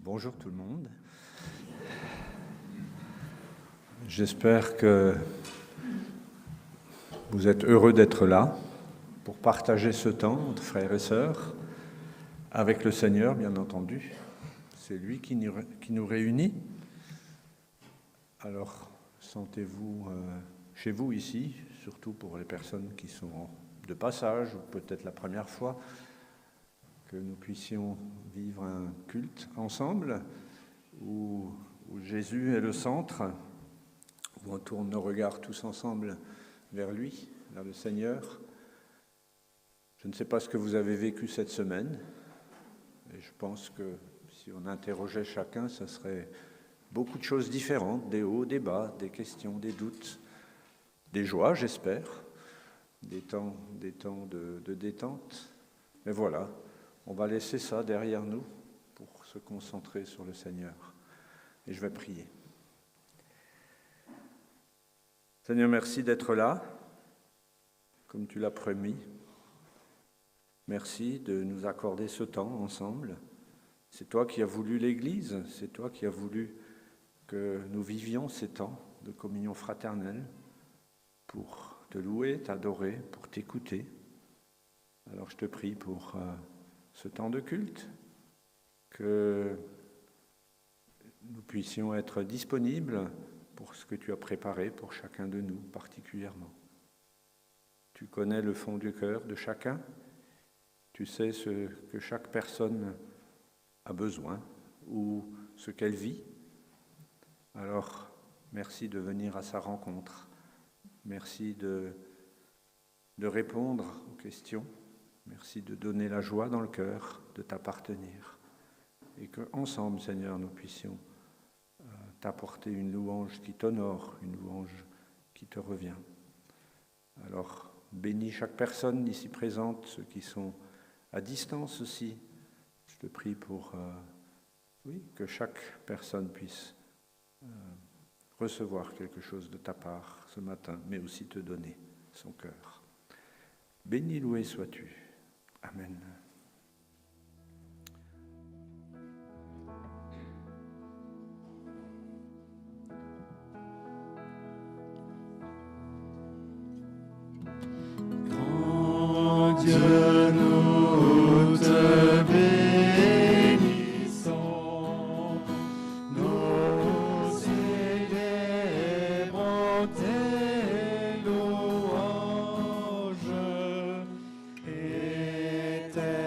Bonjour tout le monde. J'espère que vous êtes heureux d'être là pour partager ce temps entre frères et sœurs, avec le Seigneur bien entendu. C'est lui qui nous réunit. Alors sentez-vous chez vous ici, surtout pour les personnes qui sont de passage ou peut-être la première fois, que nous puissions vivre un culte ensemble où Jésus est le centre, où on tourne nos regards tous ensemble vers lui, vers le Seigneur. Je ne sais pas ce que vous avez vécu cette semaine, et je pense que si on interrogeait chacun, ce serait beaucoup de choses différentes, des hauts, des bas, des questions, des doutes, des joies, j'espère, des temps de détente. Mais voilà, on va laisser ça derrière nous pour se concentrer sur le Seigneur. Et je vais prier. Seigneur, merci d'être là, comme tu l'as promis. Merci de nous accorder ce temps ensemble. C'est toi qui as voulu l'Église, c'est toi qui as voulu que nous vivions ces temps de communion fraternelle pour te louer, t'adorer, pour t'écouter. Alors je te prie pour ce temps de culte, que nous puissions être disponibles pour ce que tu as préparé pour chacun de nous particulièrement. Tu connais le fond du cœur de chacun, tu sais ce que chaque personne a besoin ou ce qu'elle vit. Alors, merci de venir à sa rencontre, merci de répondre aux questions. Merci de donner la joie dans le cœur, de t'appartenir. Et qu'ensemble, Seigneur, nous puissions t'apporter une louange qui t'honore, une louange qui te revient. Alors, bénis chaque personne ici présente, ceux qui sont à distance aussi. Je te prie pour que chaque personne puisse recevoir quelque chose de ta part ce matin, mais aussi te donner son cœur. Béni, loué sois-tu. Amen. Grand Dieu, nous te bénissons, nous célébrons tes louanges. Éternel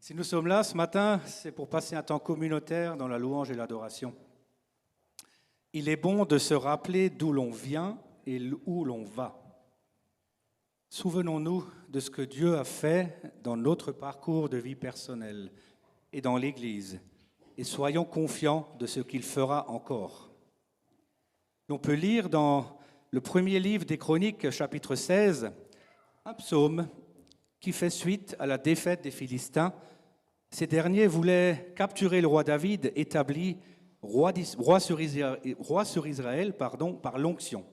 Si nous sommes là ce matin, c'est pour passer un temps communautaire dans la louange et l'adoration. Il est bon de se rappeler d'où l'on vient et où l'on va. Souvenons-nous de ce que Dieu a fait dans notre parcours de vie personnelle et dans l'Église, et soyons confiants de ce qu'il fera encore. On peut lire dans le premier livre des Chroniques, chapitre 16, un psaume qui fait suite à la défaite des Philistins. Ces derniers voulaient capturer le roi David, établi roi sur Israël par l'onction.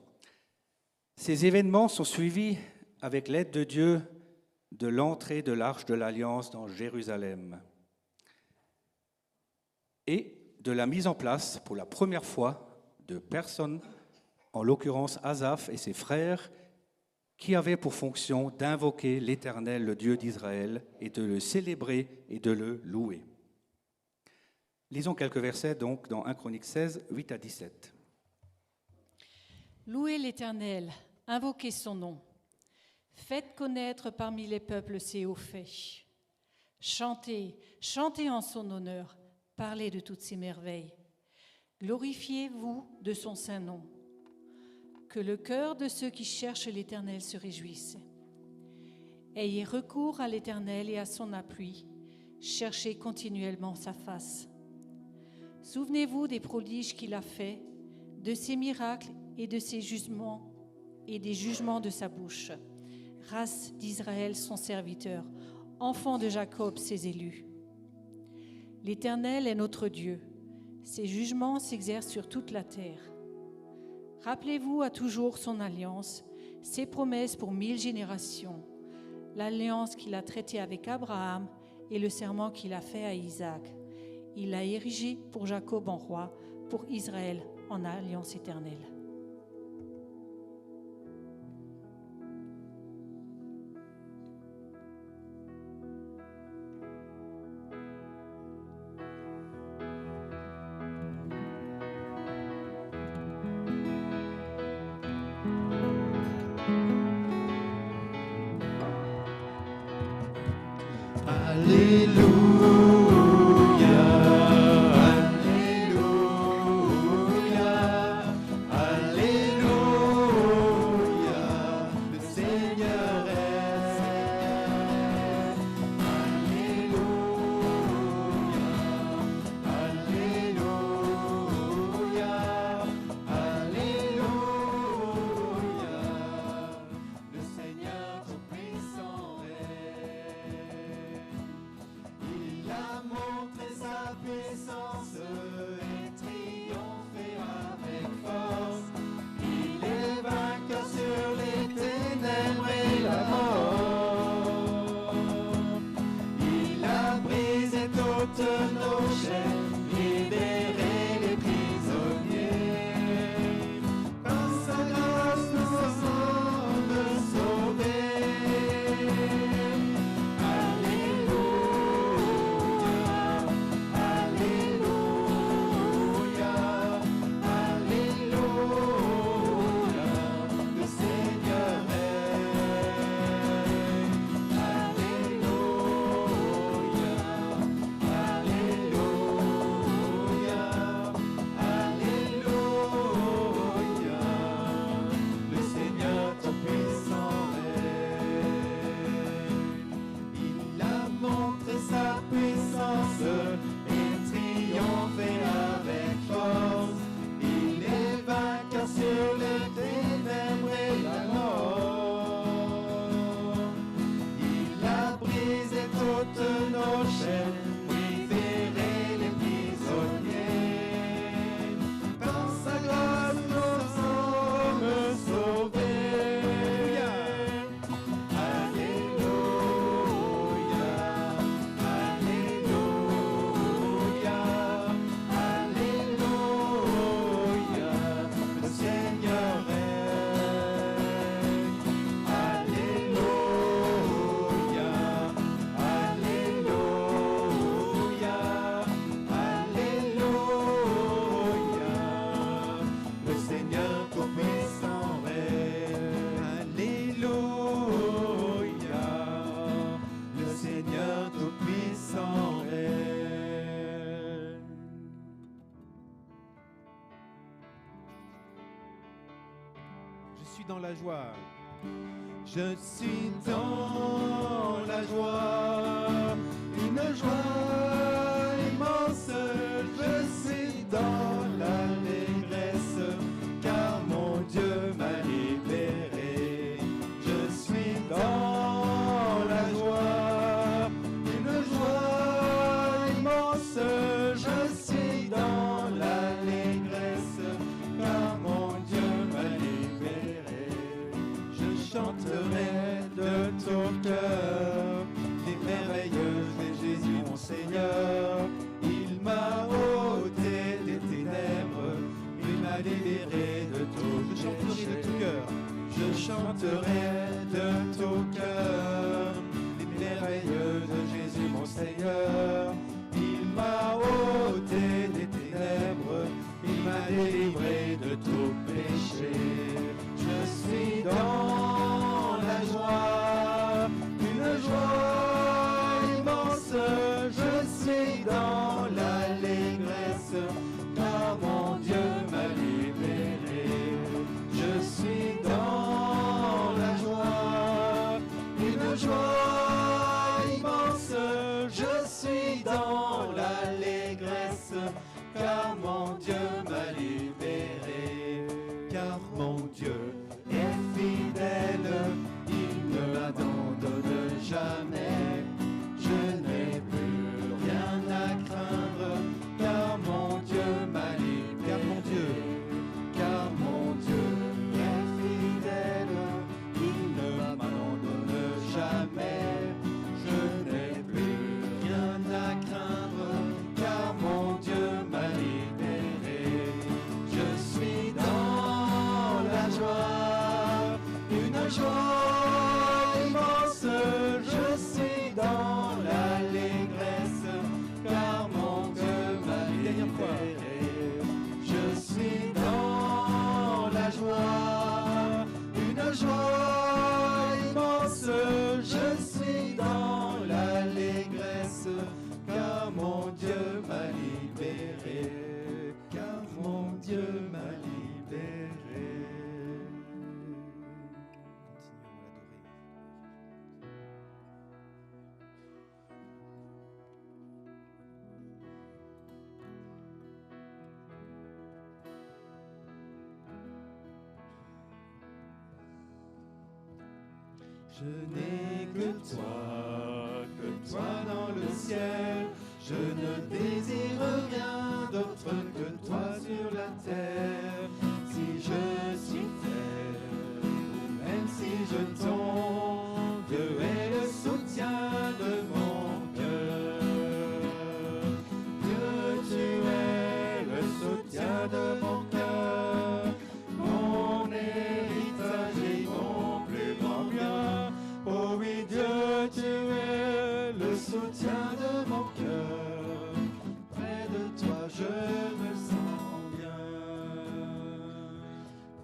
Ces événements sont suivis avec l'aide de Dieu de l'entrée de l'Arche de l'Alliance dans Jérusalem et de la mise en place pour la première fois de personnes, en l'occurrence Asaph et ses frères, qui avaient pour fonction d'invoquer l'Éternel, le Dieu d'Israël, et de le célébrer et de le louer. Lisons quelques versets donc dans 1 Chroniques 16, 8 à 17. Louez l'Éternel, invoquez son nom. Faites connaître parmi les peuples ses hauts faits. Chantez, chantez en son honneur, parlez de toutes ses merveilles. Glorifiez-vous de son saint nom. Que le cœur de ceux qui cherchent l'Éternel se réjouisse. Ayez recours à l'Éternel et à son appui. Cherchez continuellement sa face. Souvenez-vous des prodiges qu'il a faits, de ses miracles et de ses jugements et des jugements de sa bouche. Race d'Israël, son serviteur, enfant de Jacob, ses élus. L'Éternel est notre Dieu. Ses jugements s'exercent sur toute la terre. Rappelez-vous à toujours son alliance, ses promesses pour 1000 générations, l'alliance qu'il a traitée avec Abraham et le serment qu'il a fait à Isaac. Il l'a érigé pour Jacob en roi, pour Israël en alliance éternelle. Il dans la joie. Je suis dans la joie, une joie immense. Je suis dans l'allégresse, car mon Dieu m'a libéré. Je suis dans la joie, une joie immense. Je suis dans l'allégresse, car mon Dieu m'a libéré. Je chanterai de tout cœur les merveilleuses de Jésus mon Seigneur. Il m'a ôté des ténèbres, il m'a libéré de tout. Je chanterai de tout cœur, je chanterai de tout cœur les merveilleuses de Jésus mon Seigneur. Il m'a ôté des ténèbres, il m'a délivré de tout péché. Je suis dans la joie, une joie immense. Je suis dans l'allégresse, car mon Dieu m'a libéré. Je suis dans la joie, une joie immense. Je suis dans l'allégresse, car mon Dieu m'a libéré. Car mon Dieu est fidèle, il ne m'abandonne jamais. Je n'ai plus rien à craindre, car mon Dieu m'a libéré. Car mon Dieu est fidèle, il ne m'abandonne jamais. Je n'ai plus rien à craindre, car mon Dieu m'a libéré. Je suis dans la joie, une joie immense. Je suis dans l'allégresse, car mon Dieu m'a libéré. Je suis dans la joie, une joie immense. Je suis dans l'allégresse, car mon Dieu m'a libéré. Car mon Dieu m'a libéré. Continuons à l'adorer. Je n'ai que toi dans le ciel. Je ne désire rien d'autre que toi sur la terre. Si je suis faible, ou même si je tombe, Dieu est le soutien de mon cœur. Dieu, tu es le soutien de mon cœur, mon héritage et mon plus grand bien. Oh oui, Dieu, tu es le soutien de mon cœur. Près de toi, je me sens bien.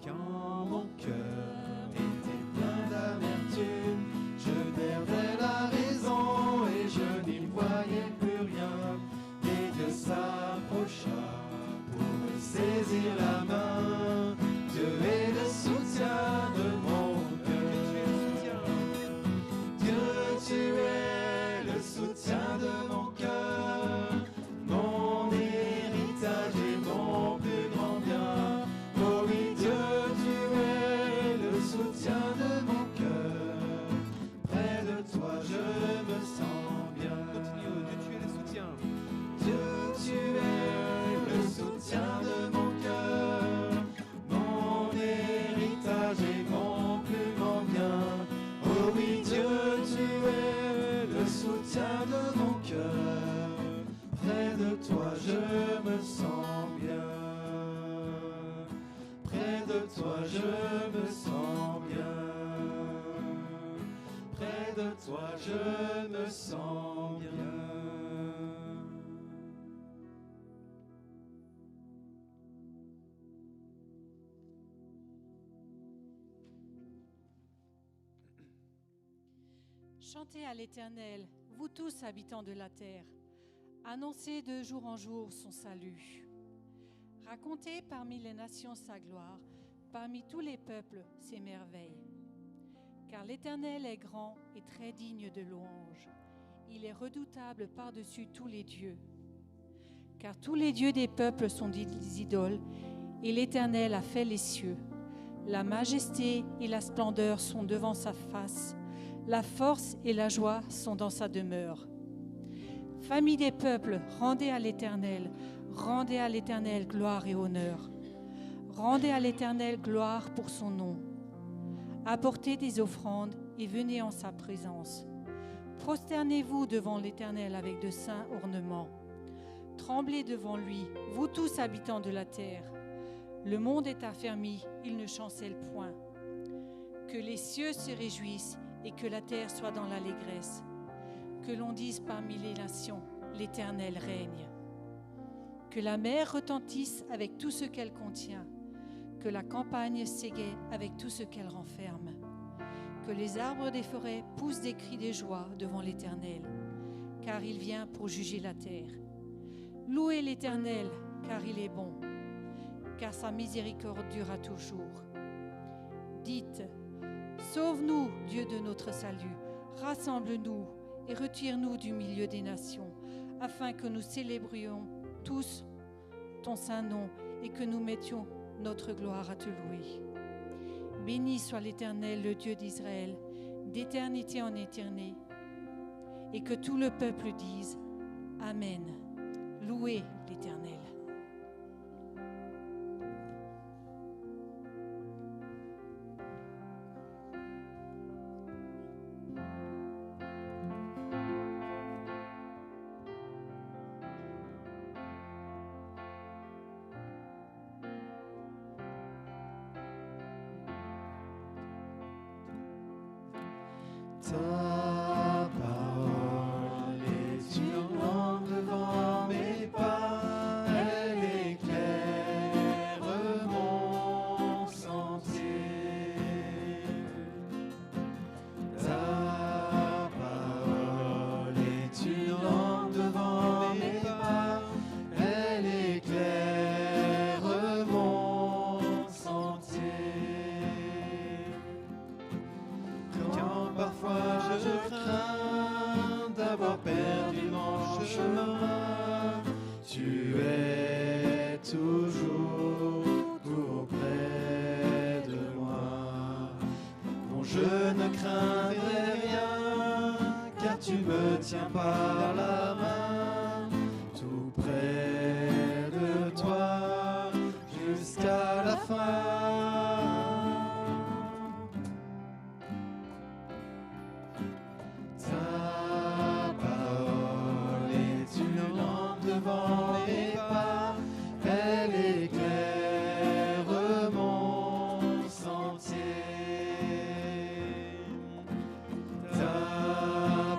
Quand mon cœur était plein d'amertume, je perdais la raison et je n'y voyais plus rien. Et Dieu s'approcha pour me saisir la main. Dieu est le soutien de mon cœur. Dieu, tu es le soutien de mon cœur, mon héritage et mon plus grand bien. Oh oui, Dieu, tu es le soutien de mon cœur. Près de toi, je me sens bien. Continue, Dieu, tu es le soutien. Dieu, tu es le soutien de mon cœur, mon héritage et mon plus grand bien. Oh oui, Dieu, tu es le soutien de mon cœur. Près de toi, je me sens bien. Près de toi, je me sens bien. Près de toi, je me sens bien. Chantez à l'Éternel, vous tous habitants de la terre. Annoncez de jour en jour son salut. Racontez parmi les nations sa gloire. parmi tous les peuples ses merveilles. Car l'Éternel est grand et très digne de louange. Il est redoutable par-dessus tous les dieux. Car tous les dieux des peuples sont des idoles, et l'Éternel a fait les cieux. La majesté et la splendeur sont devant sa face. La force et la joie sont dans sa demeure. Famille des peuples, rendez à l'Éternel gloire et honneur. Rendez à l'Éternel gloire pour son nom. Apportez des offrandes et venez en sa présence. Prosternez-vous devant l'Éternel avec de saints ornements. Tremblez devant lui, vous tous habitants de la terre. Le monde est affermi, il ne chancelle point. Que les cieux se réjouissent et que la terre soit dans l'allégresse. Que l'on dise parmi les nations, l'Éternel règne. Que la mer retentisse avec tout ce qu'elle contient. Que la campagne s'égaie avec tout ce qu'elle renferme. Que les arbres des forêts poussent des cris de joie devant l'Éternel, car il vient pour juger la terre. Louez l'Éternel, car il est bon, car sa miséricorde durera toujours. Dites, sauve-nous, Dieu de notre salut, rassemble-nous et retire-nous du milieu des nations, afin que nous célébrions tous ton saint nom et que nous mettions notre gloire à te louer. Béni soit l'Éternel, le Dieu d'Israël, d'éternité en éternité, et que tout le peuple dise Amen. Louez l'Éternel. Ta parole est une lampe devant mes pas, elle éclaire mon sentier. Ta parole est une lampe devant mes pas, elle éclaire mon sentier. Quand parfois je crains d'avoir perdu mon chemin, tu es toujours auprès de moi. Non, je ne craindrai rien, car tu me tiens par la main, tout près de toi, jusqu'à la fin. Ta parole est une lampe devant mes pas, elle éclaire mon sentier. Ta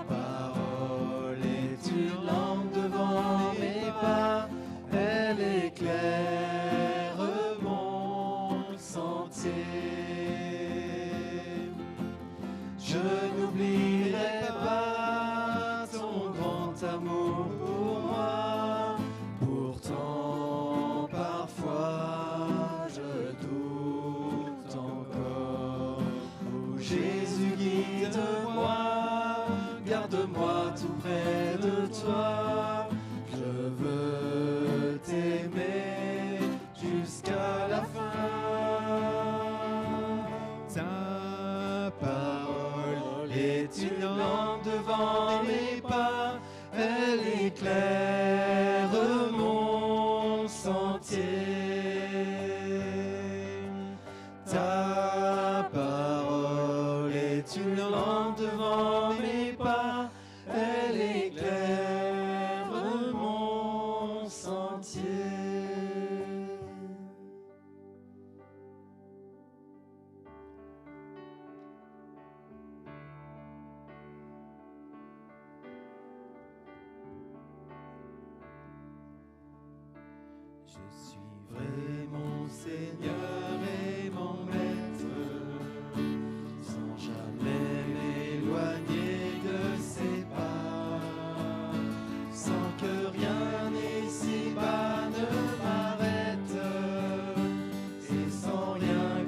parole est une lampe devant mes pas, elle éclaire mon sentier. Je n'oublierai pas ton grand amour pour moi. Pourtant, parfois, je doute encore. Oh Jésus, guide-moi, garde-moi tout près de toi. Je veux t'aimer jusqu'à la fin. Ta parole est une lampe devant mes pas, elle éclaire mon sentier. Ta parole est une lampe devant mes pas, elle éclaire mon sentier. Je suivrai mon Seigneur et mon Maître, sans jamais m'éloigner de ses pas, sans que rien ici-bas ne m'arrête, et sans rien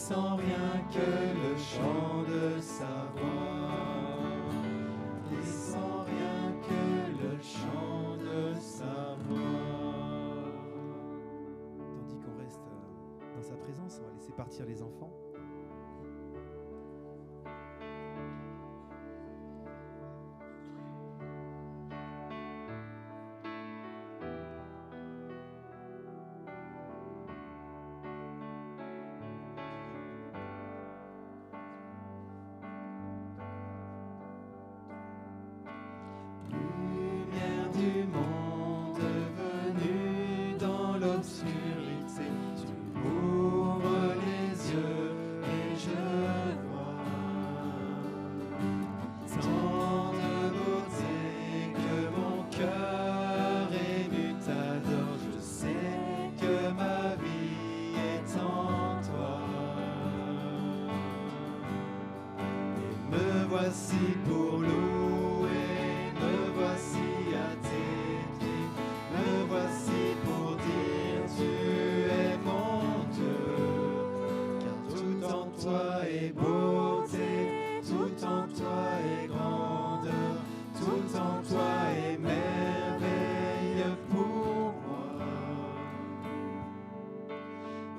sans rien que le chant de sa voix, et sans rien que le chant de sa voix. Tandis qu'on reste dans sa présence, on va laisser partir les enfants. Lumière du monde venue dans l'obscurité, tu m'ouvres les yeux et je vois tant de beauté que mon cœur ému t'adore. Je sais que ma vie est en toi, et me voici pour louer. Me voici à tes pieds, me voici pour dire tu es mon Dieu, car tout en toi est beauté, tout en toi est grandeur, tout en toi est merveille pour moi.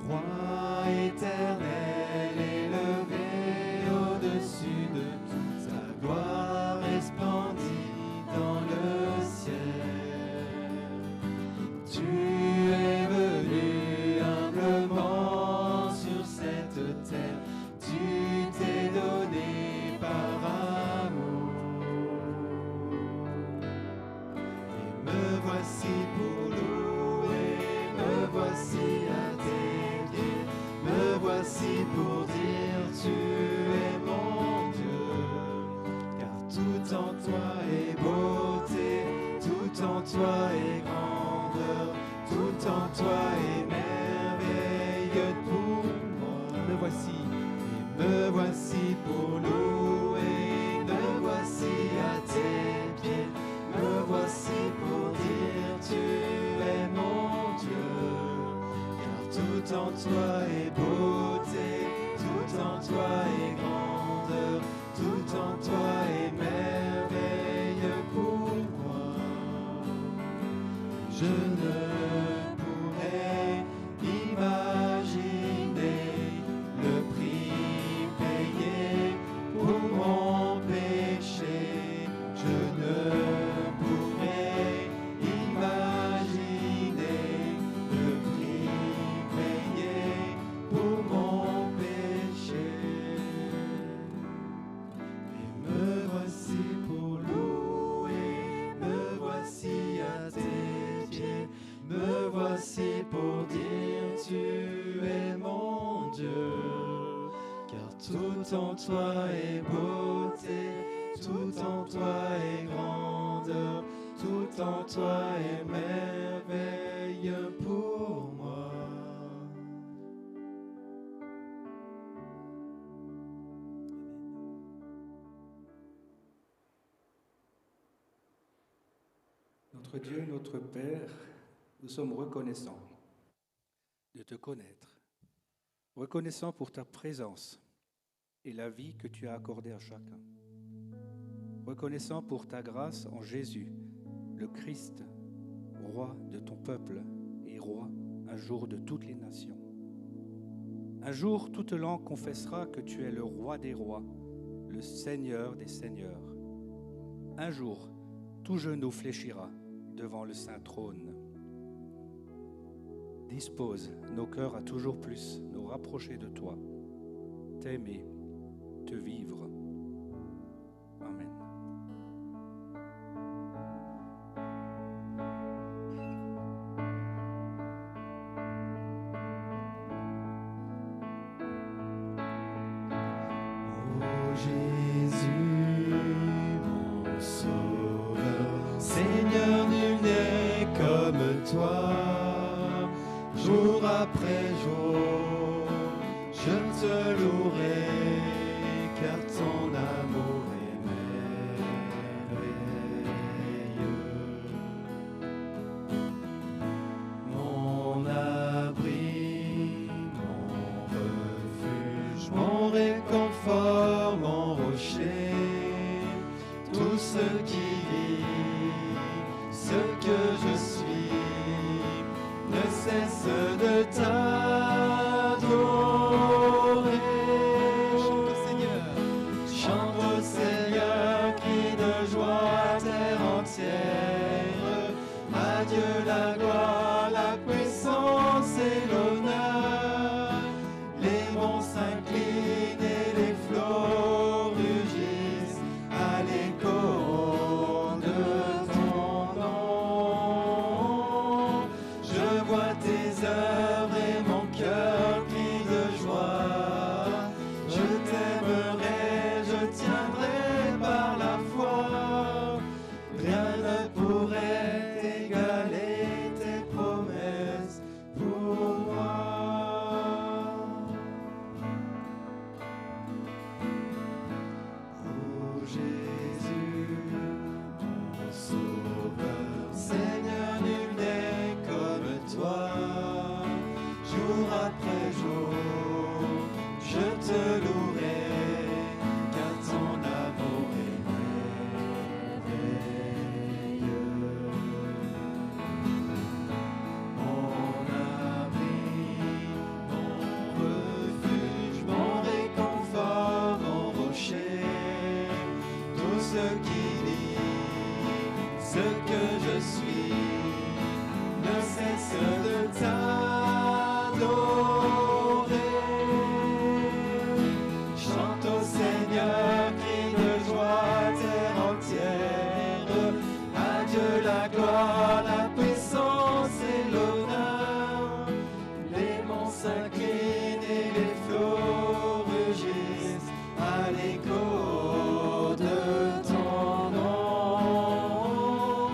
Roi éternel élevé au-dessus de toute ta gloire resplendit dans le ciel. Tu es venu humblement sur cette terre, tu t'es donné par amour. Et me voici pour louer, me voici à tes pieds, me voici pour dire tu es mon Dieu, car tout en toi est beauté, tout en toi est grandeur, tout en toi est merveille pour moi. Me voici. Et me voici pour louer, me voici à tes pieds, me voici pour dire tu es mon Dieu, car tout en toi est beauté, tout en toi est grandeur, tout en toi est merveille pour moi. Je ne pourrais imaginer le prix payé pour mon péché. Je ne pourrais imaginer le prix payé pour mon péché. Et me voici pour louer, me voici à tes pieds, me voici pour dire tu es mon Dieu, car tout en toi est beauté, tout en toi est grandeur, tout en toi est merveille pour moi. Notre Dieu, notre Père, nous sommes reconnaissants de te connaître, reconnaissants pour ta présence et la vie que tu as accordée à chacun, reconnaissants pour ta grâce en Jésus, le Christ, roi de ton peuple et roi un jour de toutes les nations. Un jour, toute langue confessera que tu es le roi des rois, le Seigneur des seigneurs. Un jour, tout genou fléchira devant le saint trône. Dispose nos cœurs à toujours plus nous rapprocher de toi, t'aimer, te vivre. Amen. Ô Jésus, mon Sauveur, Seigneur, nul n'est comme toi. Jour après jour, je te louerai, car ton amour est merveilleux. Mon abri, mon refuge, mon réconfort, mon rocher, tout ce qui vit, ce que je suis, ne cesse de t'adorer. Chante au Seigneur, chante au Seigneur, crie de joie, terre entière. À Dieu la gloire, la puissance et l'honneur. Les monts s'inclinent et les flots rugissent à l'écho de ton nom. Je vois tes œuvres et mon cœur crie de joie. Je t'aimerai, je tiendrai par la foi. Rien ne pourrait égaler tes promesses pour moi. Oh Jésus, mon sauveur, Seigneur, nul n'est comme toi. Jour après jour, je te louerai, car ton amour est merveilleux. Mon abri, mon refuge, mon réconfort, mon rocher, tout ce qui vit, ce que je suis, ne cesse de t'adorer. Chante au Seigneur, crie de joie, terre entière. À Dieu la gloire, la puissance et l'honneur. Les monts s'inclinent et les flots rugissent à l'écho de ton nom.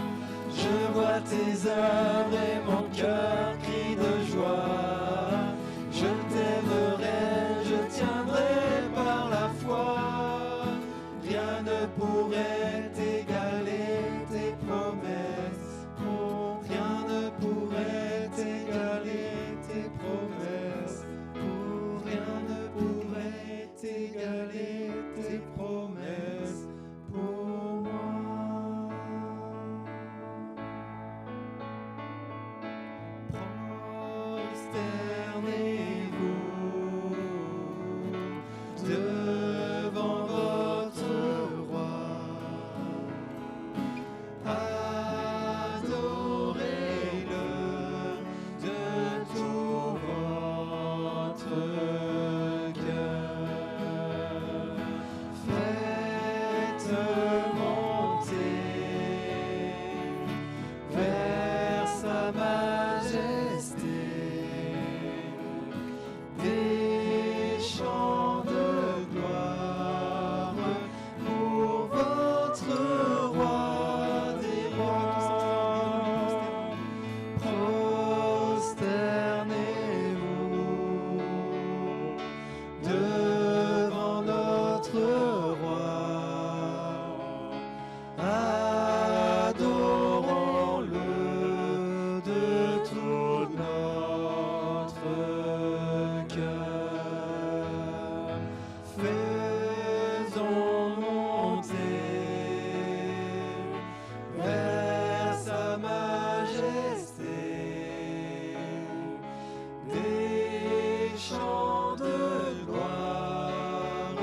Je vois tes œuvres et mon cœur crie de joie. Je t'aimerai, je tiendrai par la foi. Rien ne pourrait égaler tes promesses. Oh, rien ne pourrait égaler tes promesses. Oh, rien ne pourrait égaler tes promesses pour moi. Prosternez-vous devant votre roi. Adorez-le de tout votre cœur. Faites monter vers sa majesté des chants de gloire pour votre roi des rois. Prosternez-vous devant notre roi. Adorons-le de tout notre cœur. Faisons monter vers sa majesté des chants de gloire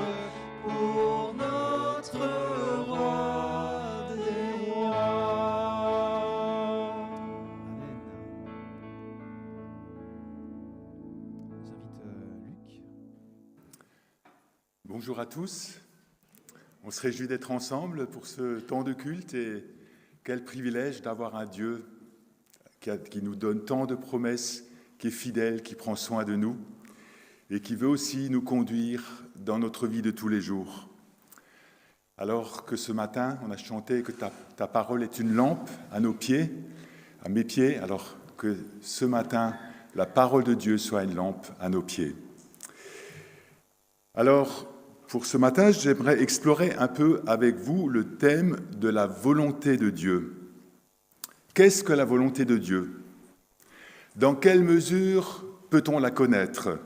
pour notre roi des rois. Amen. J'invite Luc. Bonjour à tous. On se réjouit d'être ensemble pour ce temps de culte et quel privilège d'avoir un Dieu qui nous donne tant de promesses, qui est fidèle, qui prend soin de nous et qui veut aussi nous conduire dans notre vie de tous les jours. Alors que ce matin, on a chanté que ta parole est une lampe à nos pieds, à mes pieds, alors que ce matin, la parole de Dieu soit une lampe à nos pieds. Alors, pour ce matin, j'aimerais explorer un peu avec vous le thème de la volonté de Dieu. Qu'est-ce que la volonté de Dieu ? Dans quelle mesure peut-on la connaître ?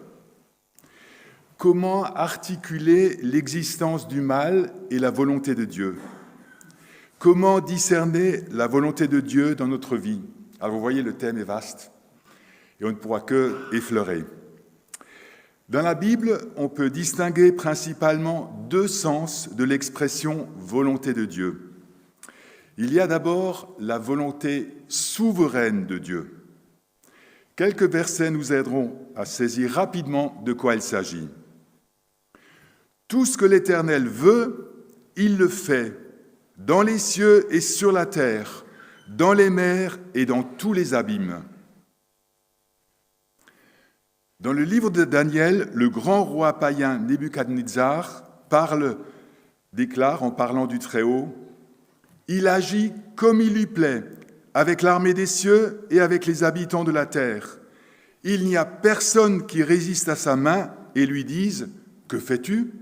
comment articuler l'existence du mal et la volonté de Dieu? Comment discerner la volonté de Dieu dans notre vie? Alors vous voyez, le thème est vaste et on ne pourra que effleurer. Dans la Bible, on peut distinguer principalement deux sens de l'expression « volonté de Dieu ». Il y a d'abord la volonté souveraine de Dieu. Quelques versets nous aideront à saisir rapidement de quoi il s'agit. Tout ce que l'Éternel veut, il le fait, dans les cieux et sur la terre, dans les mers et dans tous les abîmes. Dans le livre de Daniel, le grand roi païen Nebuchadnezzar déclare en parlant du Très-Haut, « Il agit comme il lui plaît, avec l'armée des cieux et avec les habitants de la terre. Il n'y a personne qui résiste à sa main et lui dise « Que fais-tu »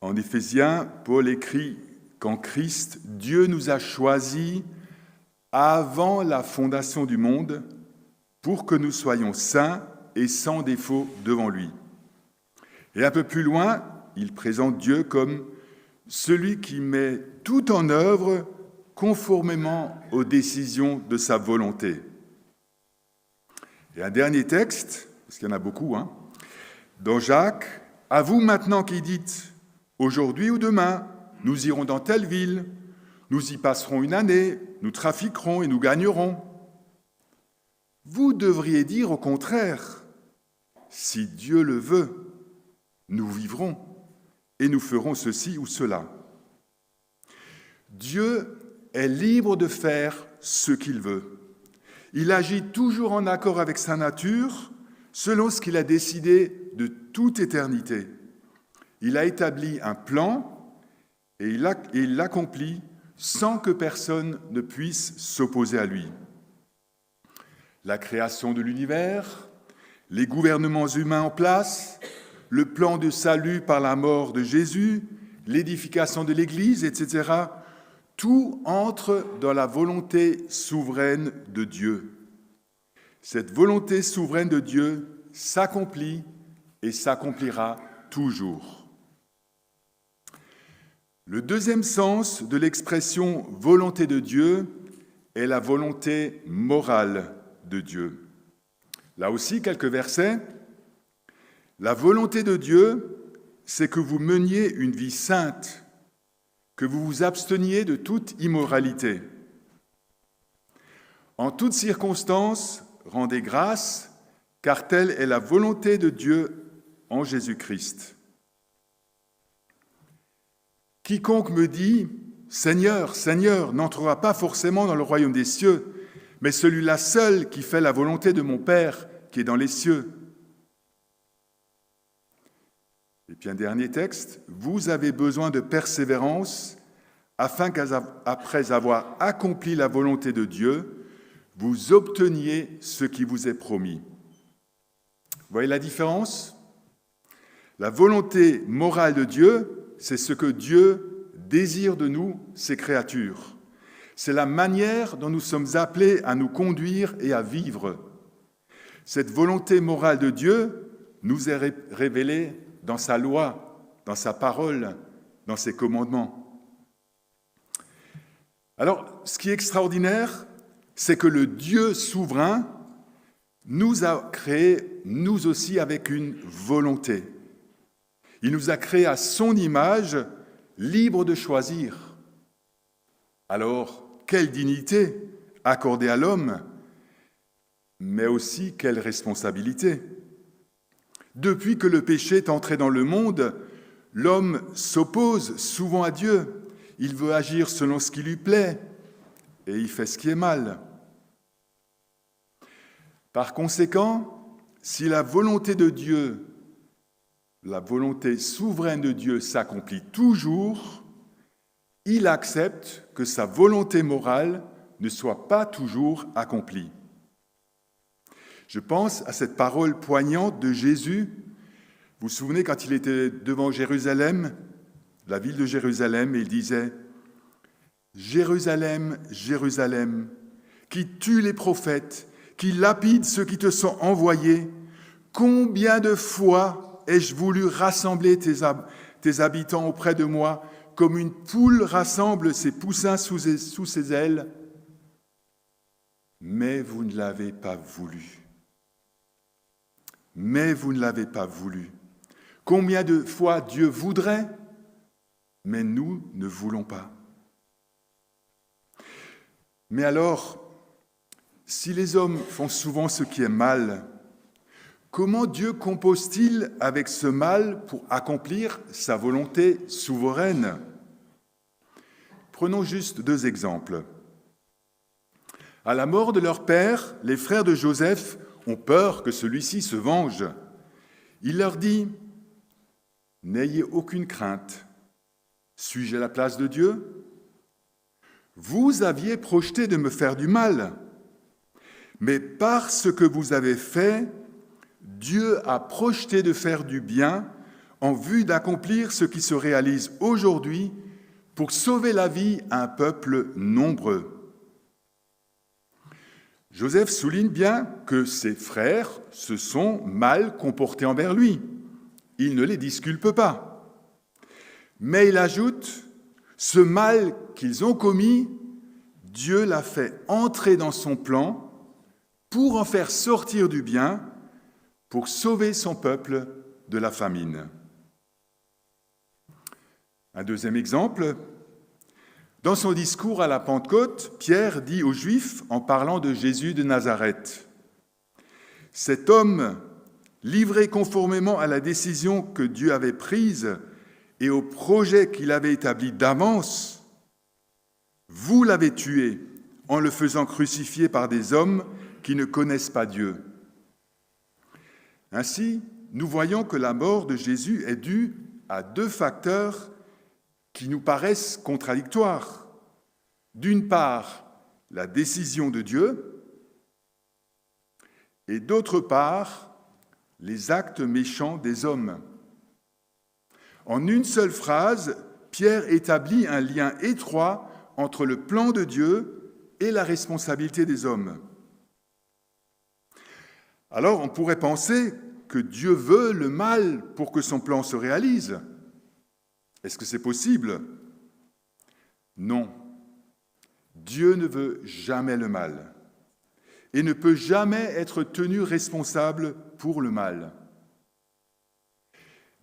En Éphésiens, Paul écrit qu'en Christ, Dieu nous a choisis avant la fondation du monde pour que nous soyons saints et sans défaut devant lui. Et un peu plus loin, il présente Dieu comme celui qui met tout en œuvre conformément aux décisions de sa volonté. Et un dernier texte, parce qu'il y en a beaucoup, dans Jacques, « À vous maintenant qui dites, aujourd'hui ou demain, nous irons dans telle ville, nous y passerons une année, nous trafiquerons et nous gagnerons. » Vous devriez dire au contraire, « Si Dieu le veut, nous vivrons et nous ferons ceci ou cela. » Dieu est libre de faire ce qu'il veut. Il agit toujours en accord avec sa nature, selon ce qu'il a décidé de toute éternité. Il a établi un plan et il l'accomplit sans que personne ne puisse s'opposer à lui. La création de l'univers, les gouvernements humains en place, le plan de salut par la mort de Jésus, l'édification de l'Église, etc., tout entre dans la volonté souveraine de Dieu. Cette volonté souveraine de Dieu s'accomplit et s'accomplira toujours. Le deuxième sens de l'expression « volonté de Dieu » est la volonté morale de Dieu. Là aussi, quelques versets. « La volonté de Dieu, c'est que vous meniez une vie sainte, que vous vous absteniez de toute immoralité. En toutes circonstances, rendez grâce, car telle est la volonté de Dieu en Jésus-Christ. Quiconque me dit « Seigneur, Seigneur » n'entrera pas forcément dans le royaume des cieux, mais celui-là seul qui fait la volonté de mon Père qui est dans les cieux. » Et puis un dernier texte, « Vous avez besoin de persévérance, afin qu'après avoir accompli la volonté de Dieu, vous obteniez ce qui vous est promis. » Vous voyez la différence? La volonté morale de Dieu, c'est ce que Dieu désire de nous, ses créatures. C'est la manière dont nous sommes appelés à nous conduire et à vivre. Cette volonté morale de Dieu nous est révélée dans sa loi, dans sa parole, dans ses commandements. Alors, ce qui est extraordinaire, c'est que le Dieu souverain nous a créés, nous aussi, avec une volonté. Il nous a créés à son image, libres de choisir. Alors, quelle dignité accordée à l'homme, mais aussi quelle responsabilité. Depuis que le péché est entré dans le monde, l'homme s'oppose souvent à Dieu. Il veut agir selon ce qui lui plaît et il fait ce qui est mal. Par conséquent, si la volonté de Dieu, la volonté souveraine de Dieu s'accomplit toujours, il accepte que sa volonté morale ne soit pas toujours accomplie. Je pense à cette parole poignante de Jésus. Vous vous souvenez quand il était devant Jérusalem, la ville de Jérusalem, et il disait « Jérusalem, Jérusalem, qui tue les prophètes, qui lapide ceux qui te sont envoyés, Combien de fois ai-je voulu rassembler tes habitants auprès de moi, comme une poule rassemble ses poussins sous ses ailes, mais vous ne l'avez pas voulu. Mais vous ne l'avez pas voulu. Combien de fois Dieu voudrait, mais nous ne voulons pas. Mais alors, si les hommes font souvent ce qui est mal, comment Dieu compose-t-il avec ce mal pour accomplir sa volonté souveraine ? Prenons juste 2 exemples. À la mort de leur père, les frères de Joseph ont peur que celui-ci se venge. Il leur dit « N'ayez aucune crainte. Suis-je à la place de Dieu ? Vous aviez projeté de me faire du mal, mais par ce que vous avez fait, Dieu a projeté de faire du bien en vue d'accomplir ce qui se réalise aujourd'hui pour sauver la vie à un peuple nombreux. » Joseph souligne bien que ses frères se sont mal comportés envers lui. Il ne les disculpe pas. Mais il ajoute, ce mal qu'ils ont commis, Dieu l'a fait entrer dans son plan pour en faire sortir du bien, pour sauver son peuple de la famine. Un 2e exemple. Dans son discours à la Pentecôte, Pierre dit aux Juifs, en parlant de Jésus de Nazareth, « Cet homme, livré conformément à la décision que Dieu avait prise et au projet qu'il avait établi d'avance, vous l'avez tué en le faisant crucifier par des hommes qui ne connaissent pas Dieu. » Ainsi, nous voyons que la mort de Jésus est due à 2 facteurs qui nous paraissent contradictoires. D'une part, la décision de Dieu, et d'autre part, les actes méchants des hommes. En une seule phrase, Pierre établit un lien étroit entre le plan de Dieu et la responsabilité des hommes. Alors, on pourrait penser que Dieu veut le mal pour que son plan se réalise. Est-ce que c'est possible ? Non. Dieu ne veut jamais le mal et ne peut jamais être tenu responsable pour le mal.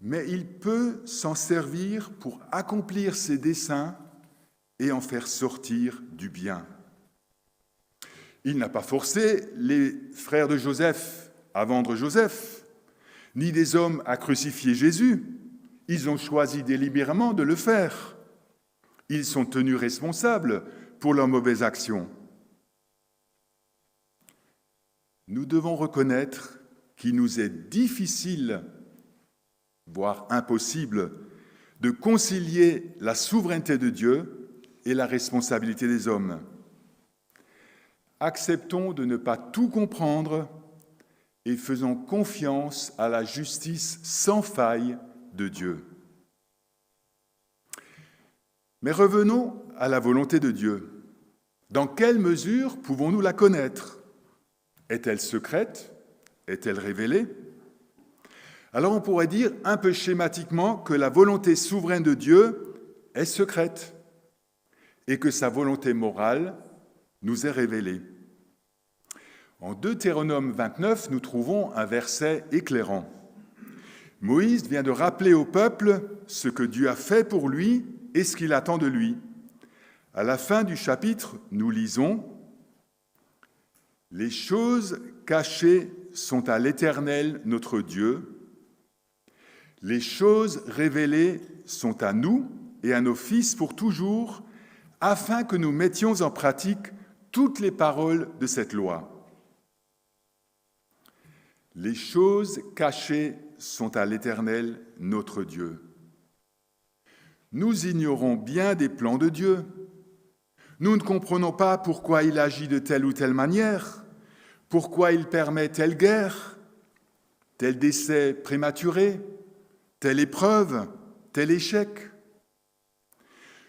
Mais il peut s'en servir pour accomplir ses desseins et en faire sortir du bien. Il n'a pas forcé les frères de Joseph à vendre Joseph, ni des hommes à crucifier Jésus. Ils ont choisi délibérément de le faire. Ils sont tenus responsables pour leurs mauvaises actions. Nous devons reconnaître qu'il nous est difficile, voire impossible, de concilier la souveraineté de Dieu et la responsabilité des hommes. Acceptons de ne pas tout comprendre et faisons confiance à la justice sans faille de Dieu. Mais revenons à la volonté de Dieu. Dans quelle mesure pouvons-nous la connaître ? Est-elle secrète ? Est-elle révélée ? Alors on pourrait dire un peu schématiquement que la volonté souveraine de Dieu est secrète et que sa volonté morale nous est révélée. En Deutéronome 29, nous trouvons un verset éclairant. Moïse vient de rappeler au peuple ce que Dieu a fait pour lui et ce qu'il attend de lui. À la fin du chapitre, nous lisons « Les choses cachées sont à l'Éternel notre Dieu. Les choses révélées sont à nous et à nos fils pour toujours, afin que nous mettions en pratique toutes les paroles de cette loi. » Les choses cachées sont à l'Éternel notre Dieu. Nous ignorons bien des plans de Dieu. Nous ne comprenons pas pourquoi il agit de telle ou telle manière, pourquoi il permet telle guerre, tel décès prématuré, telle épreuve, tel échec.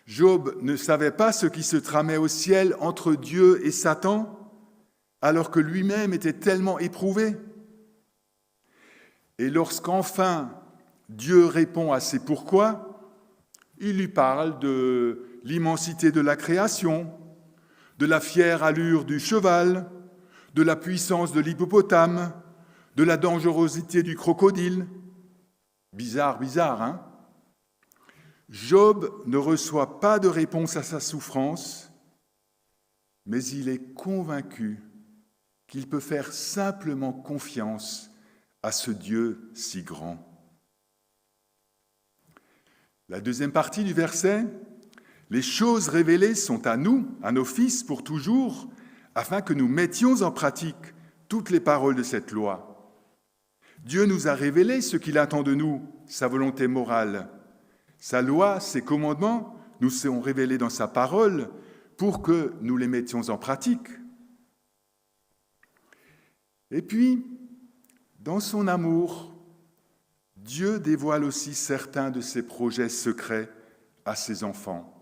Job ne savait pas ce qui se tramait au ciel entre Dieu et Satan, alors que lui-même était tellement éprouvé. Et lorsqu'enfin Dieu répond à ses pourquoi, il lui parle de l'immensité de la création, de la fière allure du cheval, de la puissance de l'hippopotame, de la dangerosité du crocodile. Bizarre, hein? Job ne reçoit pas de réponse à sa souffrance, mais il est convaincu qu'il peut faire simplement confiance à ce Dieu si grand. La deuxième partie du verset, « Les choses révélées sont à nous, à nos fils, pour toujours, afin que nous mettions en pratique toutes les paroles de cette loi. Dieu nous a révélé ce qu'il attend de nous, sa volonté morale. Sa loi, ses commandements, nous sont révélés dans sa parole pour que nous les mettions en pratique. Et puis, dans son amour, Dieu dévoile aussi certains de ses projets secrets à ses enfants.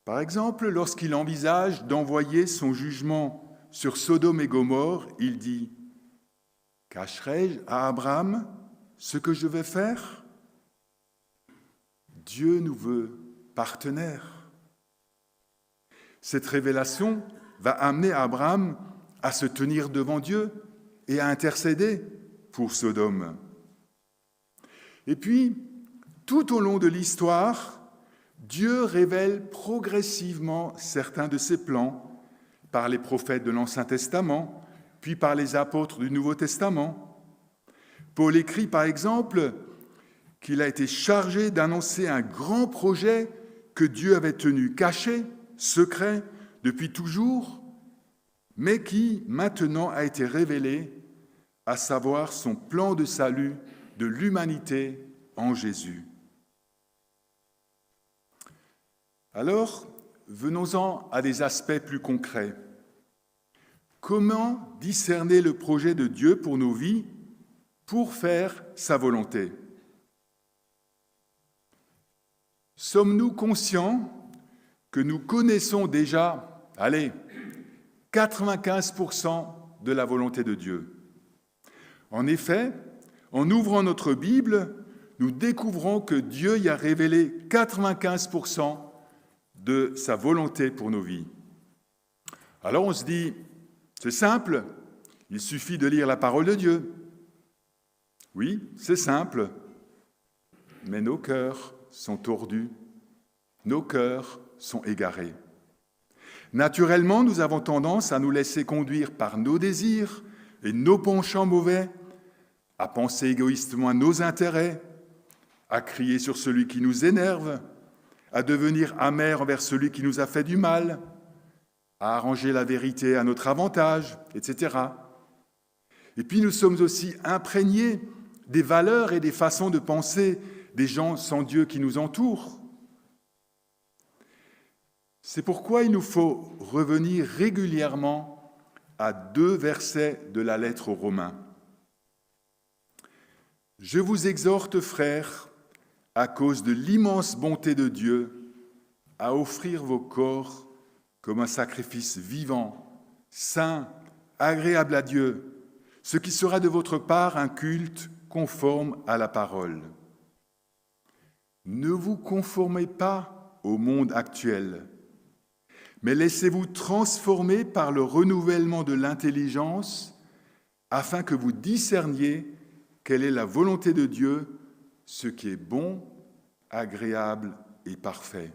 Par exemple, lorsqu'il envisage d'envoyer son jugement sur Sodome et Gomorrhe, il dit « Cacherai-je à Abraham ce que je vais faire ?» Dieu nous veut partenaires. Cette révélation va amener Abraham à se tenir devant Dieu et à intercéder pour Sodome. Et puis, tout au long de l'histoire, Dieu révèle progressivement certains de ses plans par les prophètes de l'Ancien Testament, puis par les apôtres du Nouveau Testament. Paul écrit par exemple qu'il a été chargé d'annoncer un grand projet que Dieu avait tenu caché, secret, depuis toujours, mais qui maintenant a été révélé, à savoir son plan de salut de l'humanité en Jésus. Alors, venons-en à des aspects plus concrets. Comment discerner le projet de Dieu pour nos vies pour faire sa volonté ? Sommes-nous conscients que nous connaissons déjà, 95% de la volonté de Dieu ? En effet, en ouvrant notre Bible, nous découvrons que Dieu y a révélé 95% de sa volonté pour nos vies. Alors on se dit, c'est simple, il suffit de lire la parole de Dieu. Oui, c'est simple, mais nos cœurs sont tordus, nos cœurs sont égarés. Naturellement, nous avons tendance à nous laisser conduire par nos désirs et nos penchants mauvais, à penser égoïstement à nos intérêts, à crier sur celui qui nous énerve, à devenir amers envers celui qui nous a fait du mal, à arranger la vérité à notre avantage, etc. Et puis nous sommes aussi imprégnés des valeurs et des façons de penser des gens sans Dieu qui nous entourent. C'est pourquoi il nous faut revenir régulièrement à 2 versets de la lettre aux Romains. « Je vous exhorte, frères, à cause de l'immense bonté de Dieu, à offrir vos corps comme un sacrifice vivant, saint, agréable à Dieu, ce qui sera de votre part un culte conforme à la parole. Ne vous conformez pas au monde actuel, mais laissez-vous transformer par le renouvellement de l'intelligence afin que vous discerniez quelle est la volonté de Dieu, ce qui est bon, agréable et parfait. »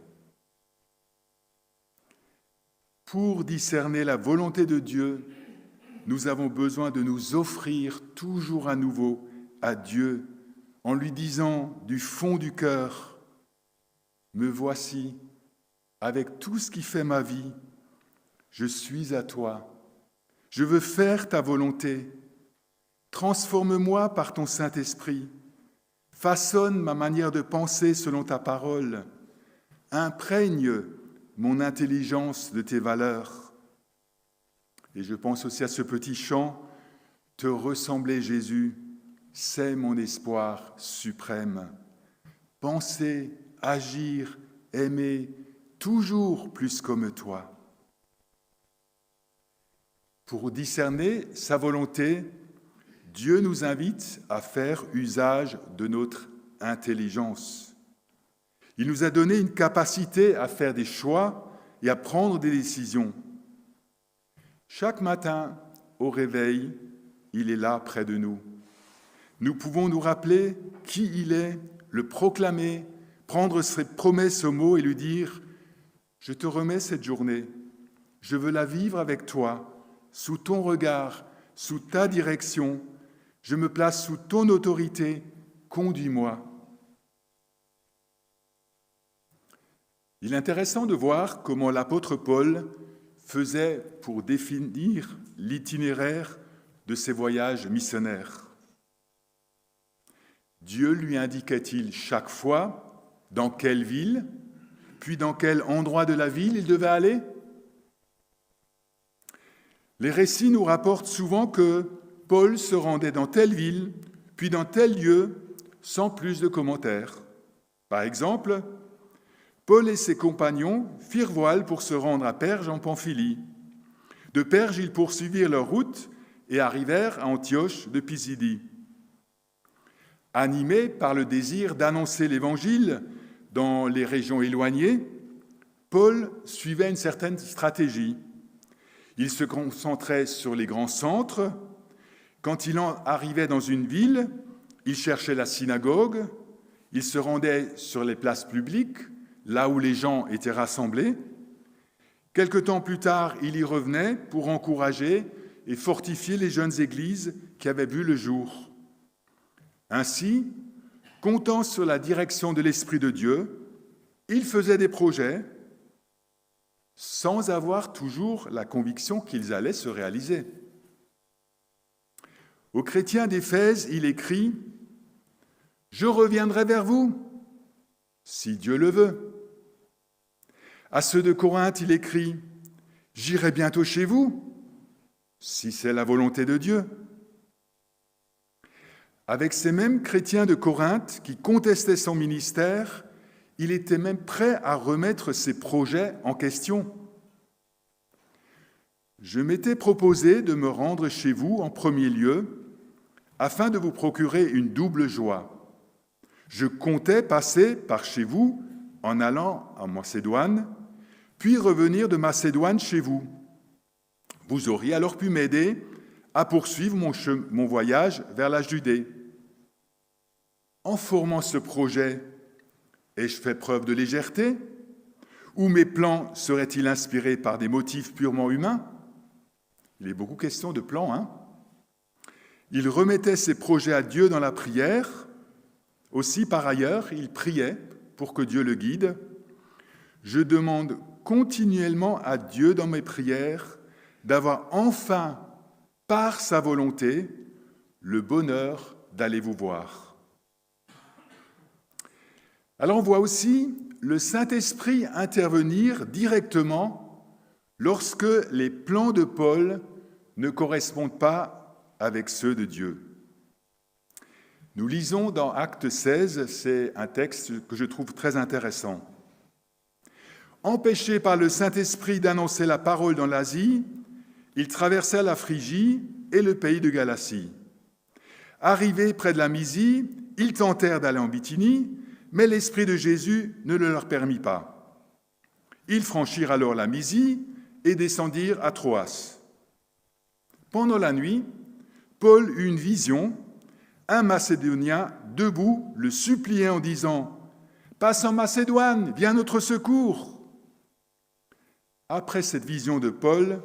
Pour discerner la volonté de Dieu, nous avons besoin de nous offrir toujours à nouveau à Dieu en lui disant du fond du cœur, « Me voici, avec tout ce qui fait ma vie, je suis à toi, je veux faire ta volonté, transforme-moi par ton Saint-Esprit, façonne ma manière de penser selon ta parole, imprègne mon intelligence de tes valeurs. » Et je pense aussi à ce petit chant, « Te ressembler, Jésus, c'est mon espoir suprême. Penser, agir, aimer, toujours plus comme toi. » Pour discerner sa volonté, Dieu nous invite à faire usage de notre intelligence. Il nous a donné une capacité à faire des choix et à prendre des décisions. Chaque matin, au réveil, il est là près de nous. Nous pouvons nous rappeler qui il est, le proclamer, prendre ses promesses au mot et lui dire « Je te remets cette journée, je veux la vivre avec toi, sous ton regard, sous ta direction, je me place sous ton autorité, conduis-moi. » Il est intéressant de voir comment l'apôtre Paul faisait pour définir l'itinéraire de ses voyages missionnaires. Dieu lui indiquait-il chaque fois dans quelle ville, puis dans quel endroit de la ville il devait aller? Les récits nous rapportent souvent que Paul se rendait dans telle ville, puis dans tel lieu, sans plus de commentaires. Par exemple, Paul et ses compagnons firent voile pour se rendre à Perge en Pamphylie. De Perge, ils poursuivirent leur route et arrivèrent à Antioche de Pisidie. Animés par le désir d'annoncer l'Évangile dans les régions éloignées, Paul suivait une certaine stratégie. Il se concentrait sur les grands centres. Quand il arrivait dans une ville, il cherchait la synagogue, il se rendait sur les places publiques, là où les gens étaient rassemblés. Quelque temps plus tard, il y revenait pour encourager et fortifier les jeunes églises qui avaient vu le jour. Ainsi, comptant sur la direction de l'Esprit de Dieu, il faisait des projets sans avoir toujours la conviction qu'ils allaient se réaliser. Aux chrétiens d'Éphèse, il écrit « Je reviendrai vers vous, si Dieu le veut. » À ceux de Corinthe, il écrit « J'irai bientôt chez vous, si c'est la volonté de Dieu. » Avec ces mêmes chrétiens de Corinthe qui contestaient son ministère, il était même prêt à remettre ses projets en question. « Je m'étais proposé de me rendre chez vous en premier lieu, afin de vous procurer une double joie. Je comptais passer par chez vous en allant en Macédoine, puis revenir de Macédoine chez vous. Vous auriez alors pu m'aider à poursuivre mon voyage vers la Judée. En formant ce projet, ai-je fait preuve de légèreté? Ou mes plans seraient-ils inspirés par des motifs purement humains? Il est beaucoup question de plans, hein? Il remettait ses projets à Dieu dans la prière. Aussi, par ailleurs, il priait pour que Dieu le guide. Je demande continuellement à Dieu dans mes prières d'avoir enfin, par sa volonté, le bonheur d'aller vous voir. Alors on voit aussi le Saint-Esprit intervenir directement lorsque les plans de Paul ne correspondent pas avec ceux de Dieu. Nous lisons dans Acte 16, c'est un texte que je trouve très intéressant. Empêché par le Saint-Esprit d'annoncer la parole dans l'Asie, ils traversèrent la Phrygie et le pays de Galatie. Arrivés près de la Mysie, ils tentèrent d'aller en Bithynie, mais l'Esprit de Jésus ne le leur permit pas. Ils franchirent alors la Mysie et descendirent à Troas. Pendant la nuit, Paul eut une vision. Un Macédonien, debout, le suppliait en disant « Passe en Macédoine, viens à notre secours !» Après cette vision de Paul,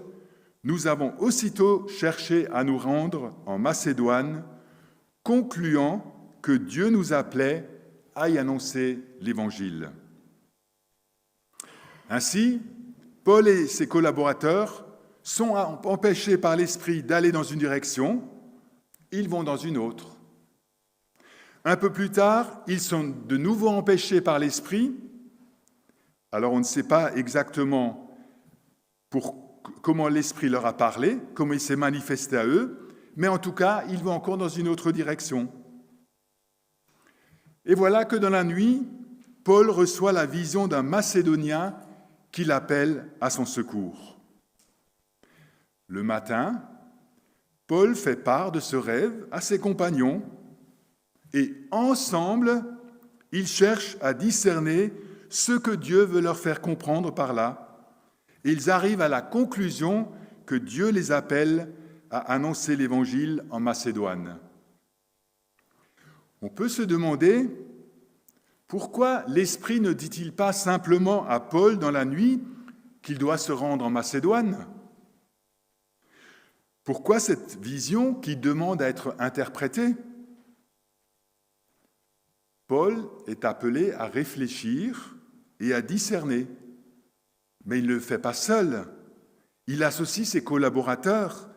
nous avons aussitôt cherché à nous rendre en Macédoine, concluant que Dieu nous appelait à y annoncer l'Évangile. Ainsi, Paul et ses collaborateurs sont empêchés par l'Esprit d'aller dans une direction, ils vont dans une autre. Un peu plus tard, ils sont de nouveau empêchés par l'Esprit. Alors on ne sait pas exactement comment l'Esprit leur a parlé, comment il s'est manifesté à eux, mais en tout cas, ils vont encore dans une autre direction. Et voilà que dans la nuit, Paul reçoit la vision d'un Macédonien qui l'appelle à son secours. Le matin, Paul fait part de ce rêve à ses compagnons et ensemble, ils cherchent à discerner ce que Dieu veut leur faire comprendre par là. Et ils arrivent à la conclusion que Dieu les appelle à annoncer l'Évangile en Macédoine. On peut se demander pourquoi l'Esprit ne dit-il pas simplement à Paul dans la nuit qu'il doit se rendre en Macédoine ? Pourquoi cette vision qui demande à être interprétée ? Paul est appelé à réfléchir et à discerner, mais il ne le fait pas seul. Il associe ses collaborateurs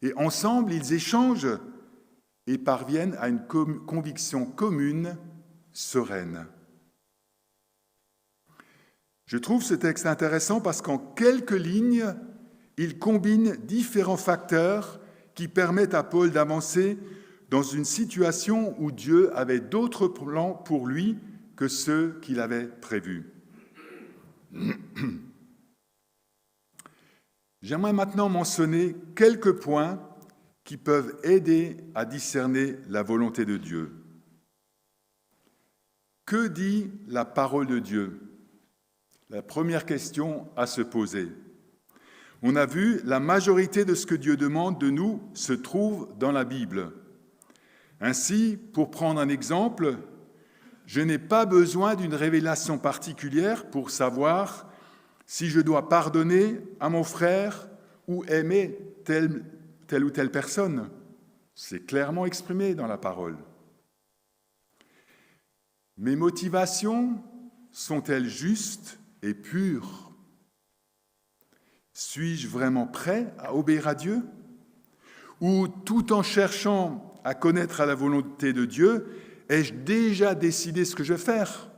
et ensemble ils échangent et parviennent à une conviction commune, sereine. Je trouve ce texte intéressant parce qu'en quelques lignes, il combine différents facteurs qui permettent à Paul d'avancer dans une situation où Dieu avait d'autres plans pour lui que ceux qu'il avait prévus. J'aimerais maintenant mentionner quelques points qui peuvent aider à discerner la volonté de Dieu. Que dit la parole de Dieu ? La première question à se poser. On a vu, la majorité de ce que Dieu demande de nous se trouve dans la Bible. Ainsi, pour prendre un exemple, je n'ai pas besoin d'une révélation particulière pour savoir si je dois pardonner à mon frère ou aimer telle ou telle personne. C'est clairement exprimé dans la parole. Mes motivations sont-elles justes et pures ? Suis-je vraiment prêt à obéir à Dieu ? Ou tout en cherchant à connaître la volonté de Dieu, ai-je déjà décidé ce que je vais faire ?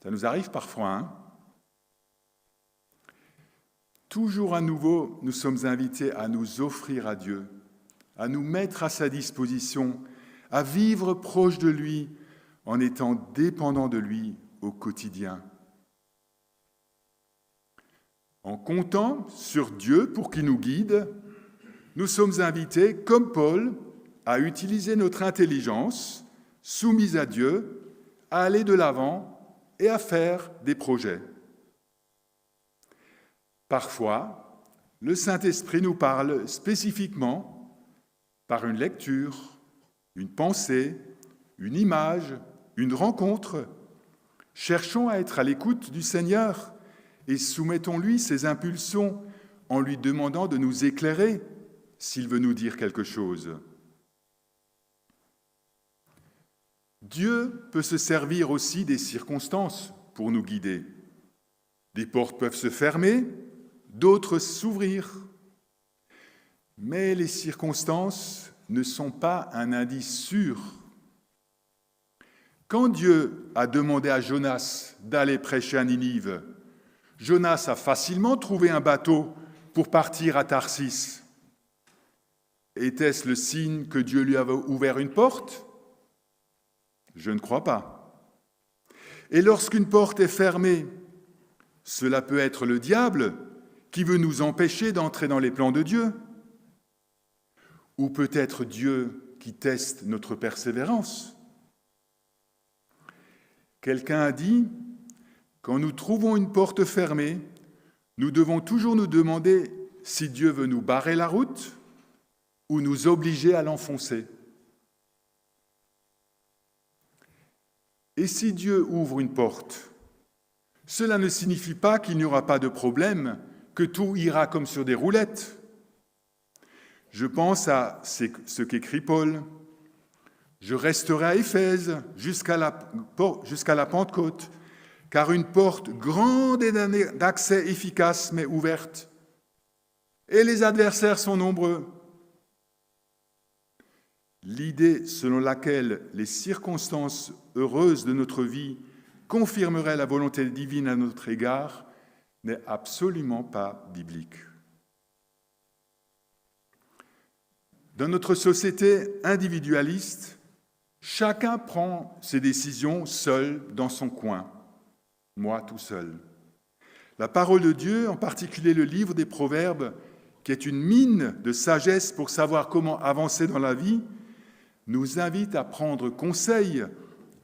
Ça nous arrive parfois, hein ? Toujours à nouveau, nous sommes invités à nous offrir à Dieu, à nous mettre à sa disposition, à vivre proche de lui en étant dépendants de lui au quotidien. En comptant sur Dieu pour qu'il nous guide, nous sommes invités, comme Paul, à utiliser notre intelligence, soumise à Dieu, à aller de l'avant et à faire des projets. Parfois, le Saint-Esprit nous parle spécifiquement par une lecture, une pensée, une image, une rencontre. Cherchons à être à l'écoute du Seigneur et soumettons-lui ses impulsions en lui demandant de nous éclairer s'il veut nous dire quelque chose. Dieu peut se servir aussi des circonstances pour nous guider. Des portes peuvent se fermer, d'autres s'ouvrir. Mais les circonstances ne sont pas un indice sûr. Quand Dieu a demandé à Jonas d'aller prêcher à Ninive, Jonas a facilement trouvé un bateau pour partir à Tarsis. Était-ce le signe que Dieu lui avait ouvert une porte ? Je ne crois pas. Et lorsqu'une porte est fermée, cela peut être le diable qui veut nous empêcher d'entrer dans les plans de Dieu. Ou peut-être Dieu qui teste notre persévérance. Quelqu'un a dit, quand nous trouvons une porte fermée, nous devons toujours nous demander si Dieu veut nous barrer la route ou nous obliger à l'enfoncer. Et si Dieu ouvre une porte, cela ne signifie pas qu'il n'y aura pas de problème, que tout ira comme sur des roulettes. Je pense à ce qu'écrit Paul. Je resterai à Éphèse jusqu'à la Pentecôte, car une porte grande et d'accès efficace m'est ouverte, et les adversaires sont nombreux. L'idée selon laquelle les circonstances heureuses de notre vie confirmeraient la volonté divine à notre égard n'est absolument pas biblique. Dans notre société individualiste, chacun prend ses décisions seul dans son coin, moi tout seul. La parole de Dieu, en particulier le livre des Proverbes, qui est une mine de sagesse pour savoir comment avancer dans la vie, nous invite à prendre conseil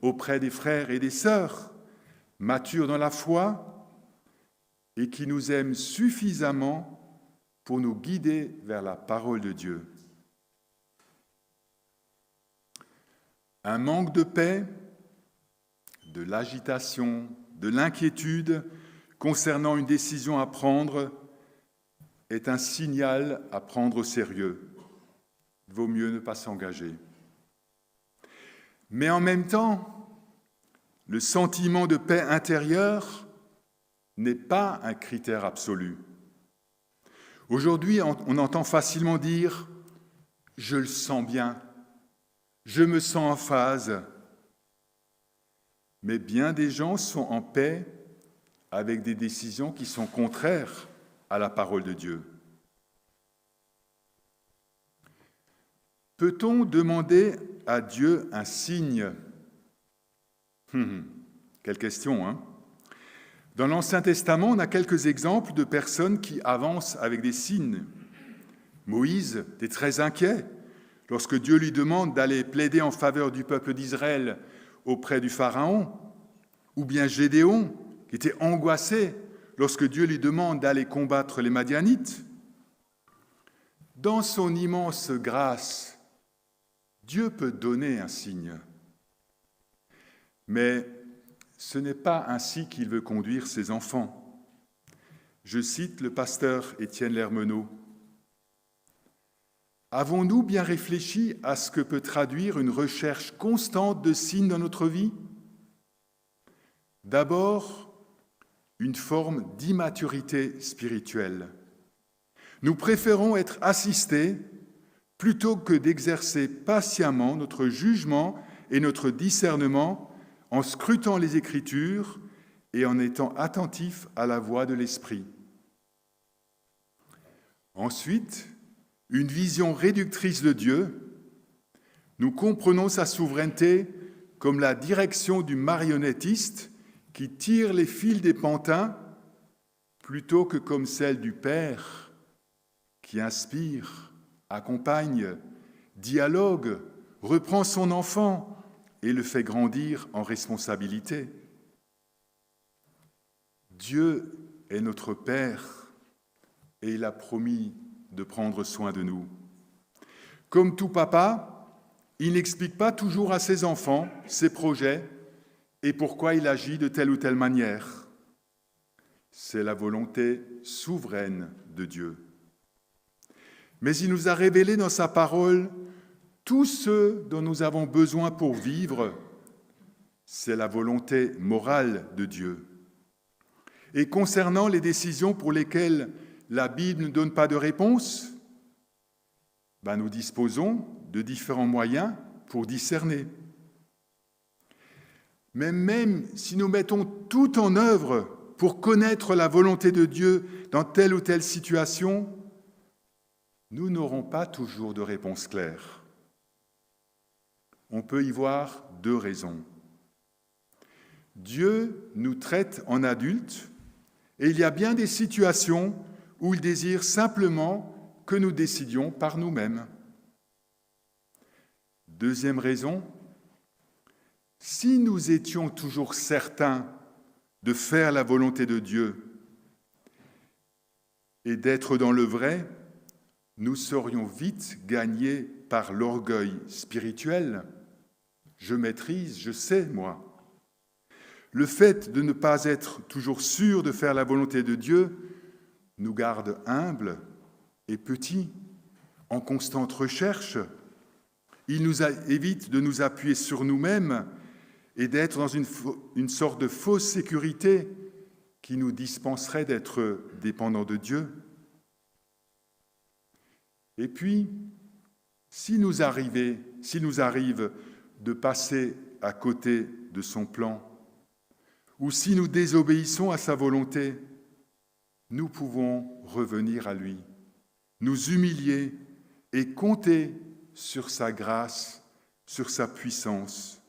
auprès des frères et des sœurs, matures dans la foi et qui nous aiment suffisamment pour nous guider vers la parole de Dieu. Un manque de paix, de l'agitation, de l'inquiétude concernant une décision à prendre est un signal à prendre au sérieux. Il vaut mieux ne pas s'engager. Mais en même temps, le sentiment de paix intérieure n'est pas un critère absolu. Aujourd'hui, on entend facilement dire « je le sens bien », « je me sens en phase ». Mais bien des gens sont en paix avec des décisions qui sont contraires à la parole de Dieu. Peut-on demander à Dieu un signe ? Quelle question, hein ? Dans l'Ancien Testament, on a quelques exemples de personnes qui avancent avec des signes. Moïse était très inquiet lorsque Dieu lui demande d'aller plaider en faveur du peuple d'Israël auprès du Pharaon, ou bien Gédéon, qui était angoissé lorsque Dieu lui demande d'aller combattre les Madianites. Dans son immense grâce, Dieu peut donner un signe. Mais ce n'est pas ainsi qu'il veut conduire ses enfants. Je cite le pasteur Étienne Lermenot. Avons-nous bien réfléchi à ce que peut traduire une recherche constante de signes dans notre vie ? D'abord, une forme d'immaturité spirituelle. Nous préférons être assistés plutôt que d'exercer patiemment notre jugement et notre discernement en scrutant les Écritures et en étant attentifs à la voix de l'Esprit. Ensuite, une vision réductrice de Dieu. Nous comprenons sa souveraineté comme la direction du marionnettiste qui tire les fils des pantins plutôt que comme celle du Père qui inspire, accompagne, dialogue, reprend son enfant et le fait grandir en responsabilité. Dieu est notre Père et il a promis de prendre soin de nous. Comme tout papa, il n'explique pas toujours à ses enfants ses projets et pourquoi il agit de telle ou telle manière. C'est la volonté souveraine de Dieu. Mais il nous a révélé dans sa parole tout ce dont nous avons besoin pour vivre. C'est la volonté morale de Dieu. Et concernant les décisions pour lesquelles la Bible ne donne pas de réponse, nous disposons de différents moyens pour discerner. Mais même si nous mettons tout en œuvre pour connaître la volonté de Dieu dans telle ou telle situation, nous n'aurons pas toujours de réponse claire. On peut y voir deux raisons. Dieu nous traite en adultes et il y a bien des situations où il désire simplement que nous décidions par nous-mêmes. Deuxième raison, si nous étions toujours certains de faire la volonté de Dieu et d'être dans le vrai, nous serions vite gagnés par l'orgueil spirituel. Je maîtrise, je sais, moi. Le fait de ne pas être toujours sûr de faire la volonté de Dieu nous garde humbles et petits, en constante recherche. Il nous évite de nous appuyer sur nous-mêmes et d'être dans une sorte de fausse sécurité qui nous dispenserait d'être dépendants de Dieu. Et puis, s'il nous arrive de passer à côté de son plan, ou si nous désobéissons à sa volonté, nous pouvons revenir à lui, nous humilier et compter sur sa grâce, sur sa puissance.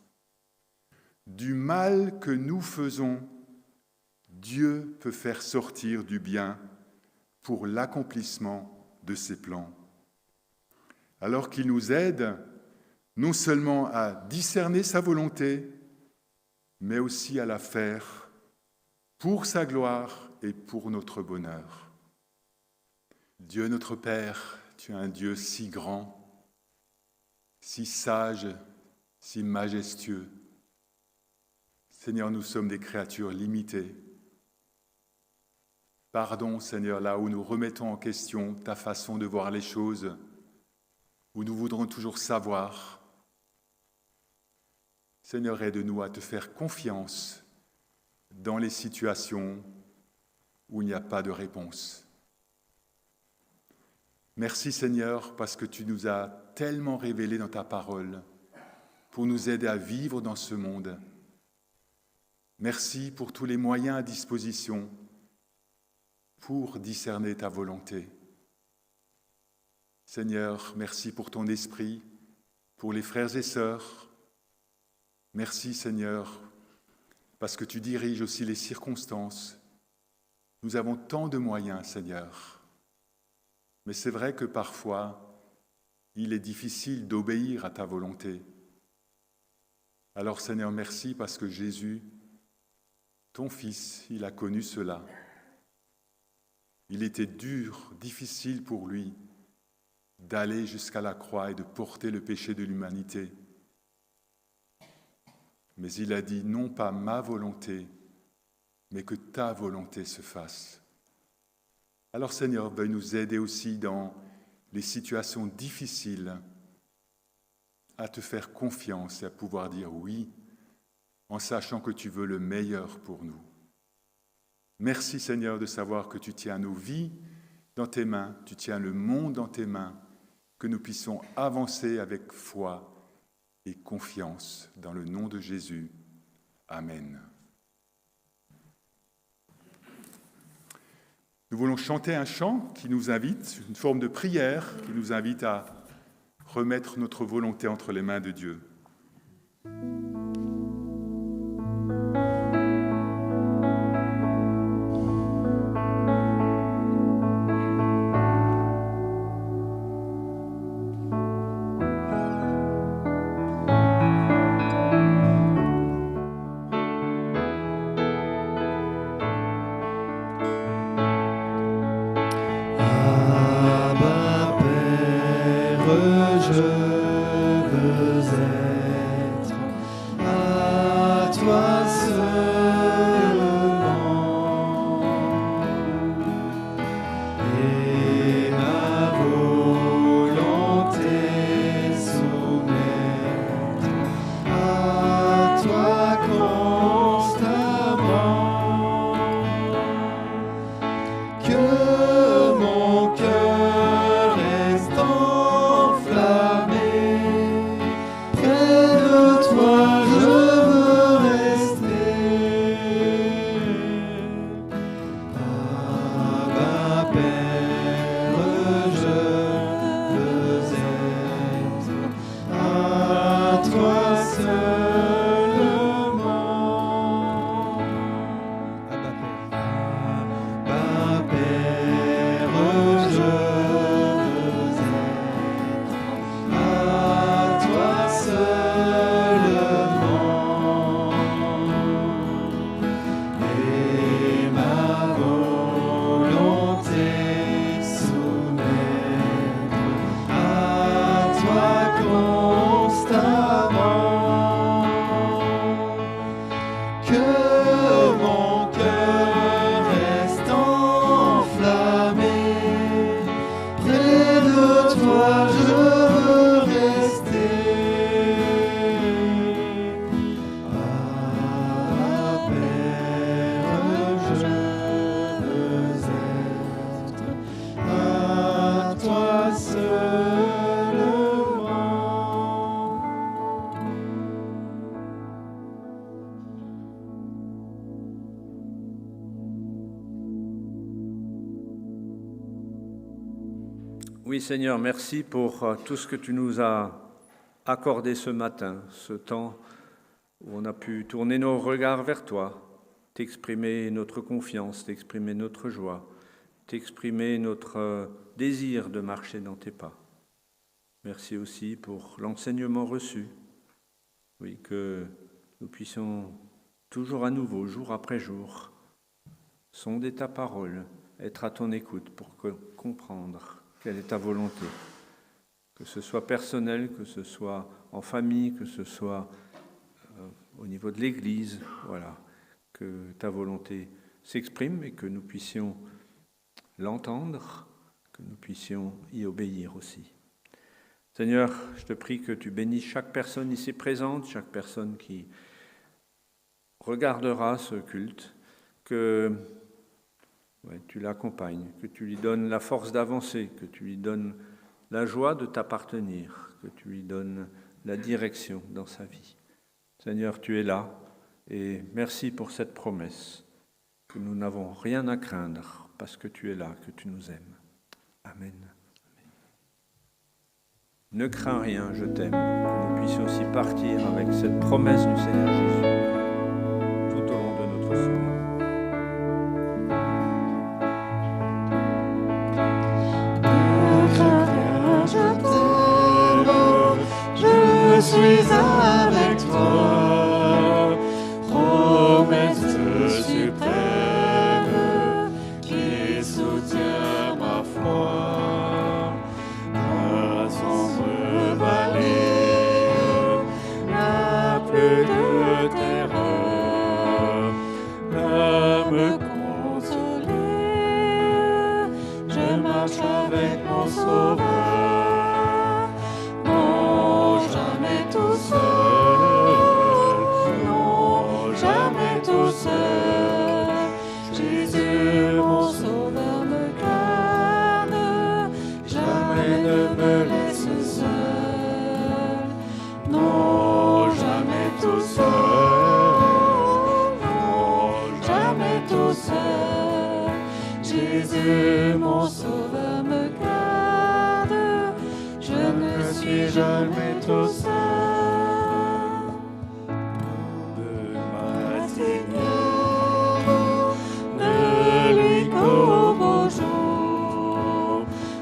Du mal que nous faisons, Dieu peut faire sortir du bien pour l'accomplissement de ses plans. Alors qu'il nous aide non seulement à discerner sa volonté, mais aussi à la faire pour sa gloire et pour notre bonheur. Dieu notre Père, tu es un Dieu si grand, si sage, si majestueux. Seigneur, nous sommes des créatures limitées. Pardon, Seigneur, là où nous remettons en question ta façon de voir les choses, où nous voudrons toujours savoir. Seigneur, aide-nous à te faire confiance dans les situations où il n'y a pas de réponse. Merci, Seigneur, parce que tu nous as tellement révélé dans ta parole pour nous aider à vivre dans ce monde. Merci pour tous les moyens à disposition pour discerner ta volonté. Seigneur, merci pour ton esprit, pour les frères et sœurs. Merci, Seigneur, parce que tu diriges aussi les circonstances. Nous avons tant de moyens, Seigneur. Mais c'est vrai que parfois, il est difficile d'obéir à ta volonté. Alors, Seigneur, merci parce que Jésus, ton Fils, il a connu cela. Il était dur, difficile pour lui d'aller jusqu'à la croix et de porter le péché de l'humanité. Mais il a dit, non pas ma volonté, mais que ta volonté se fasse. Alors Seigneur, veuille nous aider aussi dans les situations difficiles à te faire confiance et à pouvoir dire oui, en sachant que tu veux le meilleur pour nous. Merci Seigneur de savoir que tu tiens nos vies dans tes mains, tu tiens le monde dans tes mains, que nous puissions avancer avec foi et confiance dans le nom de Jésus. Amen. Nous voulons chanter un chant qui nous invite, une forme de prière qui nous invite à remettre notre volonté entre les mains de Dieu. Oui Seigneur, merci pour tout ce que tu nous as accordé ce matin, ce temps où on a pu tourner nos regards vers toi, t'exprimer notre confiance, t'exprimer notre joie, t'exprimer notre désir de marcher dans tes pas. Merci aussi pour l'enseignement reçu. Oui, que nous puissions toujours à nouveau, jour après jour, sonder ta parole, être à ton écoute pour comprendre quelle est ta volonté. Que ce soit personnel, que ce soit en famille, que ce soit au niveau de l'Église, voilà, que ta volonté s'exprime et que nous puissions l'entendre, que nous puissions y obéir aussi. Seigneur, je te prie que tu bénisses chaque personne ici présente, chaque personne qui regardera ce culte, que tu l'accompagnes, que tu lui donnes la force d'avancer, que tu lui donnes la joie de t'appartenir, que tu lui donnes la direction dans sa vie. Seigneur, tu es là et merci pour cette promesse, que nous n'avons rien à craindre parce que tu es là, que tu nous aimes. Amen. Ne crains rien, je t'aime, que nous puissions aussi partir avec cette promesse du Seigneur Jésus tout au long de notre semaine. Je suis avec toi, promesse suprême qui soutient ma foi. La sombre vallée n'a plus de terreur, à me consoler. Je marche avec mon Sauveur. Jésus, mon Sauveur, me garde, jamais ne me laisse seul. Non, jamais tout seul. Non, jamais tout seul. Jésus, mon Sauveur, me garde, je ne suis jamais tout seul.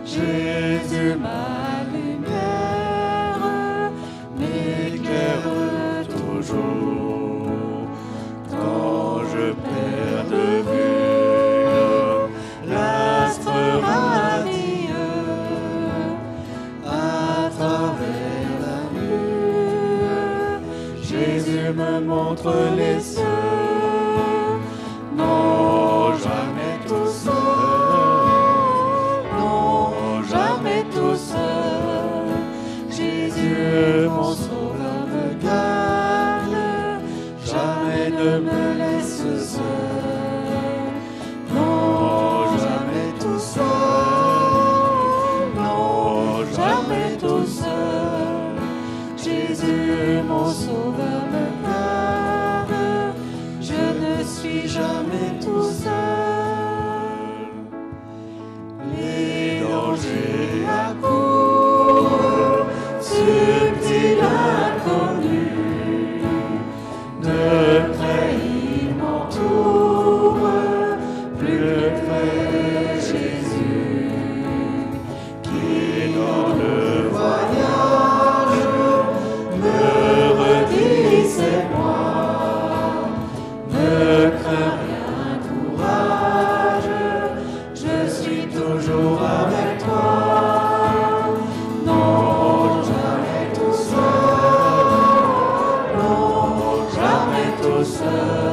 Jésus, ma lumière, m'éclaire toujours. Quand je perds de vue l'astre radieux à travers la nuit, Jésus me montre les cieux. Non, jamais tout seul. Tout seul, Jésus, mon Sauveur, me garde, jamais ne me laisse seul. Non, jamais tout seul. Non, jamais tout seul, Jésus, mon Sauveur, me garde, je ne suis jamais tout seul. Les dangers accourent, subtil inconnu, de près il m'entoure, plus près Jésus, qui dans le voyage me redit c'est moi, ne crains rien, courage, je suis toujours avec toi. Non, jamais tout seul. Non, jamais tout seul.